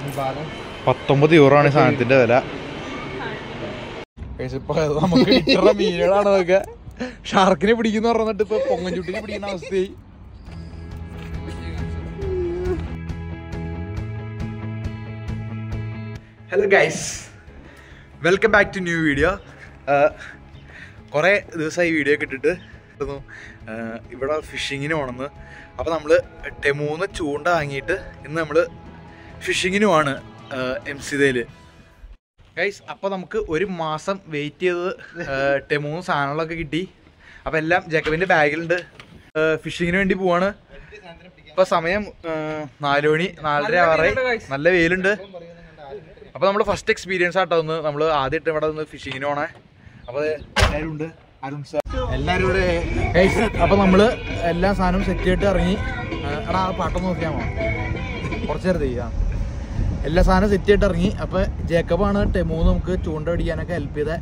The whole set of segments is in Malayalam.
€19 ആണ് സാധനത്തിന്റെ വില. ഇപ്പൊ നമുക്ക് കിട്ടുന്ന മീനുകളാണ് അതൊക്കെ. ഷാർക്കിനെ പിടിക്കുന്ന പറഞ്ഞിട്ട് ഇപ്പൊ പൊങ്ങൻചുട്ടിനെ പിടിക്കുന്ന അവസ്ഥയായി. Hello guys, welcome back to new video. കുറേ ദിവസമായി വീഡിയോ ഒക്കെ ഇട്ടിട്ട് ഇവിടെ ഫിഷിങ്ങിന് പോകണമെന്ന്. അപ്പോൾ നമ്മൾ 3 ചൂണ്ട വാങ്ങിയിട്ട് ഇന്ന് നമ്മൾ ഫിഷിങ്ങിന് പോവാണ് എംസിതയിൽ ഗൈസ്. അപ്പോൾ നമുക്ക് 1 മാസം വെയിറ്റ് ചെയ്ത് 3 സാധനങ്ങളൊക്കെ കിട്ടി. അപ്പോൾ എല്ലാം ജേക്കബിൻ്റെ ബാഗിലുണ്ട്. ഫിഷിങ്ങിന് വേണ്ടി പോവാണ്. ഇപ്പോൾ സമയം 4 മണി 4:30 ആവാറായി. നല്ല വെയിലുണ്ട്. അപ്പോൾ നമ്മൾ ഫസ്റ്റ് എക്സ്പീരിയൻസ് ആട്ടോ ഒന്ന്. നമ്മൾ ആദ്യമായിട്ട് ഇവിടെ നിന്ന് ഫിഷിങ്ങിന് പോണേ. അപ്പോൾ എല്ലാവരും ഉണ്ട്, എല്ലാവരും ഇവിടെ. അപ്പോൾ നമ്മൾ എല്ലാ സാധനവും സെറ്റ് ചെയ്തിട്ട് ഇറങ്ങി. എടാ പാട്ടൊന്ന് നോക്കിയാമോ, കുറച്ച് നേരം ചെയ്യാം. എല്ലാ സാധനവും സെറ്റ് ചെയ്തിട്ട് ഇറങ്ങി. അപ്പോൾ ജേക്കബാണ് 3 നമുക്ക് ചൂണ്ട പിടിക്കാനൊക്കെ ഹെൽപ്പ് ചെയ്തത്.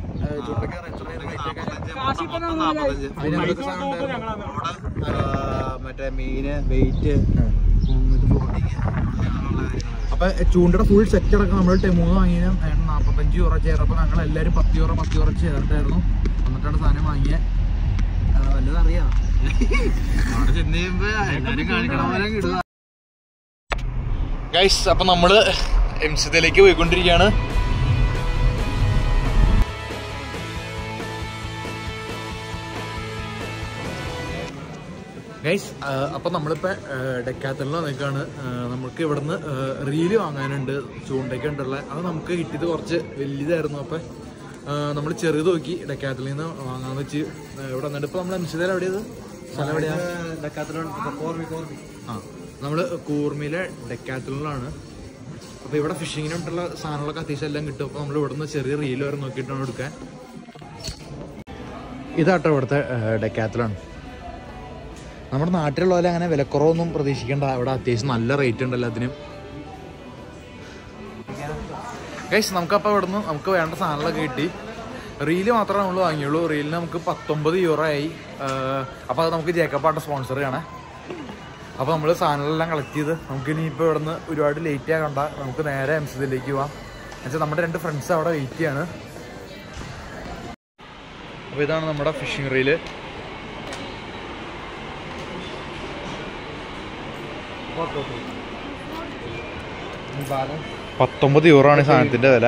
മറ്റേ മീന് വെയിറ്റ് അപ്പൊ ചൂണ്ടയുടെ ഫുൾ സെറ്റ് അടക്കം നമ്മൾ 3 വാങ്ങിയ €45 ചേർന്നപ്പോൾ ഞങ്ങൾ എല്ലാവരും €10 ചേർത്തായിരുന്നു. എന്നിട്ടാണ് സാധനം വാങ്ങിയത്. വല്ലതും അറിയാം അവിടെ ചെന്ന് കഴിയുമ്പോ എല്ലാവരും കാണിക്കണം ഗൈസ്. അപ്പൊ നമ്മള് എംസിതയിലേക്ക് പോയിക്കൊണ്ടിരിക്കുകയാണ്. ഗൈസ് അപ്പോൾ നമ്മളിപ്പോൾ ഡെക്കാത്തലിൽ വന്നേക്കാണ്. നമുക്ക് ഇവിടുന്ന് റീല് വാങ്ങാനുണ്ട്, ചൂണ്ടയ്ക്ക് ഉണ്ടുള്ള. അത് നമുക്ക് കിട്ടിയത് കുറച്ച് വലിയതായിരുന്നു. അപ്പോൾ നമ്മൾ ചെറുത് നോക്കി ഡെക്കാത്തലിൽ നിന്ന് വാങ്ങാന്ന് വെച്ച് ഇവിടെ വന്നിട്ട് ഇപ്പോൾ നമ്മൾ എംസിതയിൽ എവിടെയത് സ്ഥലം എവിടെയാണ്? നമ്മൾ കൂർമിയിലെ ഡെക്കാത്തലിലാണ്. അപ്പോൾ ഇവിടെ ഫിഷിങ്ങിനുള്ള സാധനങ്ങളൊക്കെ അത്യാവശ്യം എല്ലാം കിട്ടും. അപ്പോൾ നമ്മൾ ഇവിടുന്ന് ചെറിയ റീല് വരെ നോക്കിയിട്ടാണ് എടുക്കാൻ. ഇതാട്ടോ ഇവിടുത്തെ ഡെക്കാത്തലാണ്. നമ്മുടെ നാട്ടിലുള്ള പോലെ അങ്ങനെ വിലക്കുറവൊന്നും പ്രതീക്ഷിക്കേണ്ട. ഇവിടെ അത്യാവശ്യം നല്ല റേറ്റ് ഉണ്ട് എല്ലാത്തിനും. ഗൈസ് നമുക്കപ്പോൾ ഇവിടുന്ന് നമുക്ക് വേണ്ട സാധനങ്ങളൊക്കെ കിട്ടി. റീല് മാത്രമേ നമ്മൾ വാങ്ങിയുള്ളൂ. റീലിന് നമുക്ക് €19 ആയി. അപ്പോൾ അത് നമുക്ക് ജേക്കബാട്ട സ്പോൺസർ ചെയ്യണേ. അപ്പോൾ നമ്മൾ സാധനങ്ങളെല്ലാം കളക്ട് ചെയ്ത് നമുക്ക് ഇനിയിപ്പോൾ ഇവിടുന്ന് ഒരുപാട് ലേറ്റ് ആകണ്ട, നമുക്ക് നേരെ എംസിതയിലേക്ക് പോവാം. എന്നുവെച്ചാൽ നമ്മുടെ 2 ഫ്രണ്ട്സ് അവിടെ വെയിറ്റ് ചെയ്യാണ്. അപ്പോൾ ഇതാണ് നമ്മുടെ ഫിഷിംഗ് റീല്. €19 ആണ് സാധനത്തിന്റെ വില.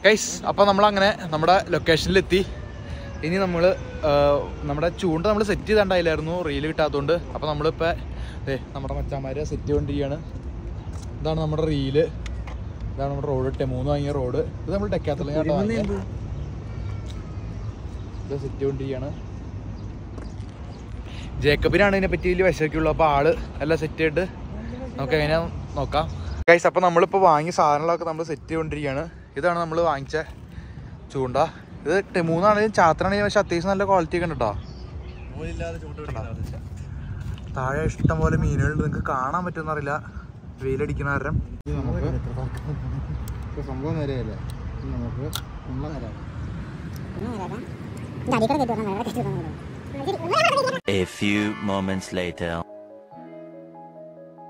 ഗൈസ് അപ്പോൾ നമ്മളങ്ങനെ നമ്മുടെ ലൊക്കേഷനിലെത്തി. ഇനി നമ്മൾ നമ്മുടെ ചൂണ്ട നമ്മൾ സെറ്റ് ചെയ്തിട്ടുണ്ടായില്ലായിരുന്നു, റീല് കിട്ടാത്തതുകൊണ്ട്. അപ്പോൾ നമ്മളിപ്പോൾ നമ്മുടെ മച്ചാന്മാരെ സെറ്റ് ചെയ്തുകൊണ്ടിരിക്കുകയാണ്. ഇതാണ് നമ്മുടെ റീല്, ഇതാണ് നമ്മുടെ റോഡ്. 3 വാങ്ങിയ റോഡ്. ഇത് നമ്മൾ ഡെക്കാത്തലിൽ ഇത് സെറ്റ് ചെയ്തുകൊണ്ടിരിക്കുകയാണ്. ജേക്കബിനാണ് ഇതിനെ പറ്റി വലിയ വശമൊക്കെയുള്ളൂ. അപ്പോൾ ആള് എല്ലാം സെറ്റ് ചെയ്തിട്ട് നമുക്ക് എങ്ങനെയാ നോക്കാം ഗൈസ്. അപ്പോൾ നമ്മളിപ്പോൾ വാങ്ങിയ സാധനങ്ങളൊക്കെ നമ്മൾ സെറ്റ് ചെയ്തുകൊണ്ടിരിക്കുകയാണ്. ഇതാണ് നമ്മൾ വാങ്ങിച്ച ചൂണ്ട. ഇത് 3 ആണെങ്കിലും ചാത്തനാണെങ്കിലും പക്ഷെ അത്യാവശ്യം നല്ല ക്വാളിറ്റി ഒക്കെ ഉണ്ട് കേട്ടോ. താഴെ ഇഷ്ടം പോലെ മീനുകളുണ്ട്. നിങ്ങൾക്ക് കാണാൻ പറ്റുമെന്നറിയില്ല വെയിലടിക്കുന്ന കാരണം. സംഭവം നേരെയല്ല, നമുക്ക് A few moments later.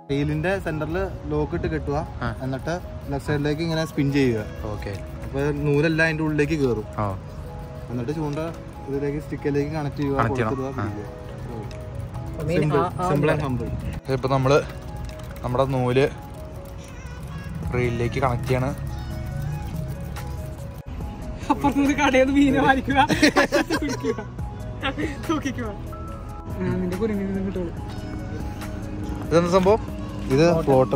റീലിന്റെ സെന്ററിൽ ലോക്ക് ഇട്ട് കെട്ടുക, എന്നിട്ട് ലെഫ്റ്റ് സൈഡിലേക്ക് ഇങ്ങനെ സ്പിൻ ചെയ്യുക. ഓക്കെ. അപ്പൊ നൂലെല്ലാം അതിന്റെ ഉള്ളിലേക്ക് കയറും. എന്നിട്ട് ചൂണ്ട ഇതിലേക്ക് സ്റ്റിക്കിലേക്ക് കണക്ട് ചെയ്യുക. Simple and humble. ഇപ്പൊ നമ്മള് നമ്മുടെ നൂല് റീലിലേക്ക് കണക്ട് ചെയ്യാണ്. ഇതെന്താ സംഭവം? ഇത് ഫ്ലോട്ട്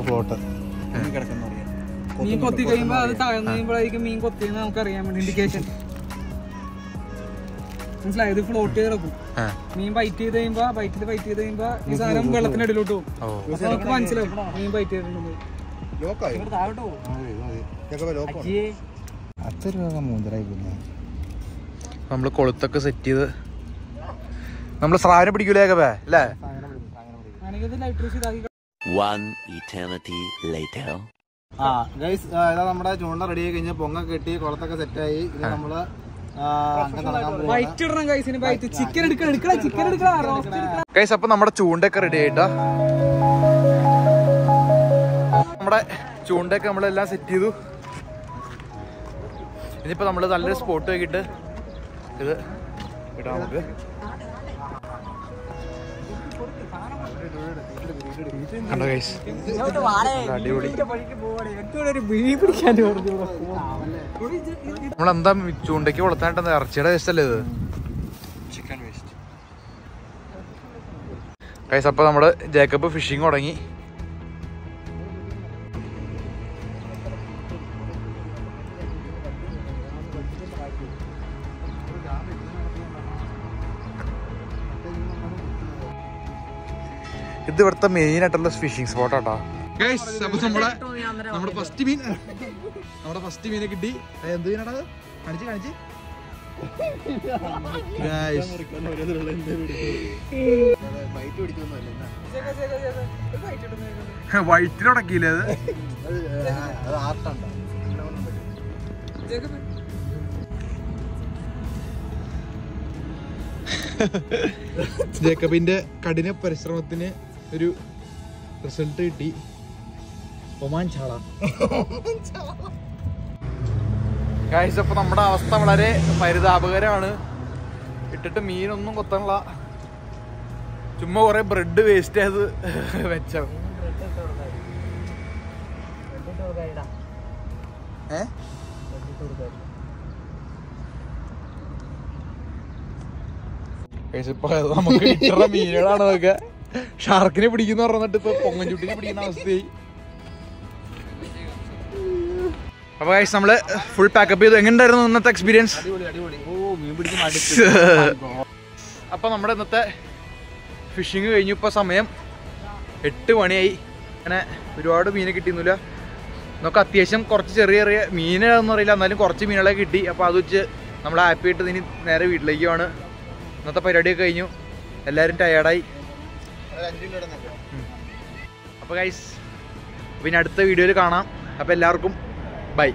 മീൻ കൊത്തി കഴിയുമ്പോ അത് താഴ്ന്നു കഴിയുമ്പോഴായിരിക്കും മീൻ കൊത്തിയെന്ന് നമുക്ക് അറിയാൻ വേണ്ടി ഇൻഡിക്കേഷൻ. മനസ്സിലായി? ഇത് ഫ്ലോട്ട് ചെയ്ത് കിടക്കും. മീൻ ബൈറ്റ് ചെയ്ത് കഴിയുമ്പോ ഈ സാധനം വെള്ളത്തിനടിയിലോട്ട് പോകും. അപ്പൊ നമുക്ക് മനസ്സിലാവും മീൻ ബൈറ്റ് ചെയ്തിട്ടുണ്ടെങ്കിൽ. നമ്മള് കൊളുത്തൊക്കെ സെറ്റ് ചെയ്ത് നമ്മള് സ്രാവിനെ പിടിക്കൂലേ അല്ലേ? One eternity later. ഗൈസ്, നമ്മുടെ ചൂണ്ട റെഡി ആയി കഴിഞ്ഞാൽ പൊങ്ങൊക്കെ കെട്ടി കുളത്തൊക്കെ സെറ്റായി. ഇത് നമ്മള് വൈറ്റ് ഇടണം കൈസിന് വൈറ്റ് ചിക്കൻ എടുക്കണം ചിക്കൻ എടുക്കണം റോസ്റ്റ് എടുക്കണം ഗൈസ്. അപ്പൊ നമ്മുടെ ചൂണ്ടൊക്കെ റെഡി ആയിട്ടാ. നമ്മുടെ ചൂണ്ടൊക്കെ നമ്മളെല്ലാം സെറ്റ് ചെയ്തു. ഇനിയിപ്പോ നമ്മള് നല്ലൊരു സ്പോട്ട് നോക്കിയിട്ട് ഇത് ഇടാം നമുക്ക്. കണ്ടോ ഗൈസ്, അടിപൊളി. നമ്മളെന്താ ചൂണ്ടയ്ക്ക് വളർത്താനായിട്ട് ഇറച്ചിയുടെ വേസ്റ്റ് അല്ലേ ഇത്? Chicken waste. ഗൈസ് അപ്പൊ നമ്മള് ജേക്കബ് ഫിഷിങ് തുടങ്ങി. ഇത് ഇവിടുത്തെ മെയിൻ ആയിട്ടുള്ള ഫിഷിംഗ് സ്പോട്ടാട്ടോ. അപ്പൊ നമ്മുടെ ഫസ്റ്റ് മീനെ കിട്ടി. എന്ത് മീനാണ് കാണിച്ച് വൈറ്റിലുടക്കിയില്ലേ അത്? ജേക്കബിന്റെ കഠിന പരിശ്രമത്തിന് ഒരു റിസൾട്ട് കിട്ടി. ഒമാൻ ചാള. ഗൈസ് അപ്പൊ നമ്മുടെ അവസ്ഥ വളരെ പരിതാപകരമാണ്. ഇട്ടിട്ട് മീനൊന്നും കൊത്തണില്ല. ചുമ്മാ കുറെ ബ്രെഡ് വേസ്റ്റ് ആയത് വെച്ച. ഇപ്പൊ നമുക്ക് കിട്ടുന്ന മീനുകളാണ് അതൊക്കെ. ഷാർക്കിനെ പിടിക്കുന്ന പറഞ്ഞിട്ട് ഇപ്പൊ പൊങ്ങൻചുട്ടിനെ പിടിക്കുന്ന അവസ്ഥയായി. അപ്പൊ ഗൈസ് നമ്മള് ഫുൾ പാക്കപ്പ് ചെയ്തു. എങ്ങനെയുണ്ടായിരുന്നു ഇന്നത്തെ എക്സ്പീരിയൻസ്? അപ്പൊ നമ്മുടെ ഇന്നത്തെ ഫിഷിങ് കഴിഞ്ഞു. ഇപ്പൊ സമയം 8 മണിയായി. അങ്ങനെ ഒരുപാട് മീനെ കിട്ടിയൊന്നുമില്ല. നമുക്ക് അത്യാവശ്യം കുറച്ച് ചെറിയ ചെറിയ മീനാണെന്ന് അറിയില്ല, എന്നാലും കുറച്ച് മീനുകളെ കിട്ടി. അപ്പോൾ അത് വെച്ച് നമ്മൾ ഹാപ്പി ആയിട്ട് ഇനി നേരെ വീട്ടിലേക്കുമാണ്. ഇന്നത്തെ പരിപാടിയൊക്കെ കഴിഞ്ഞു. എല്ലാവരും ടയേർഡായി. അപ്പോൾ ഗൈസ് പിന്നെ അടുത്ത വീഡിയോയിൽ കാണാം. അപ്പോൾ എല്ലാവർക്കും ബൈ.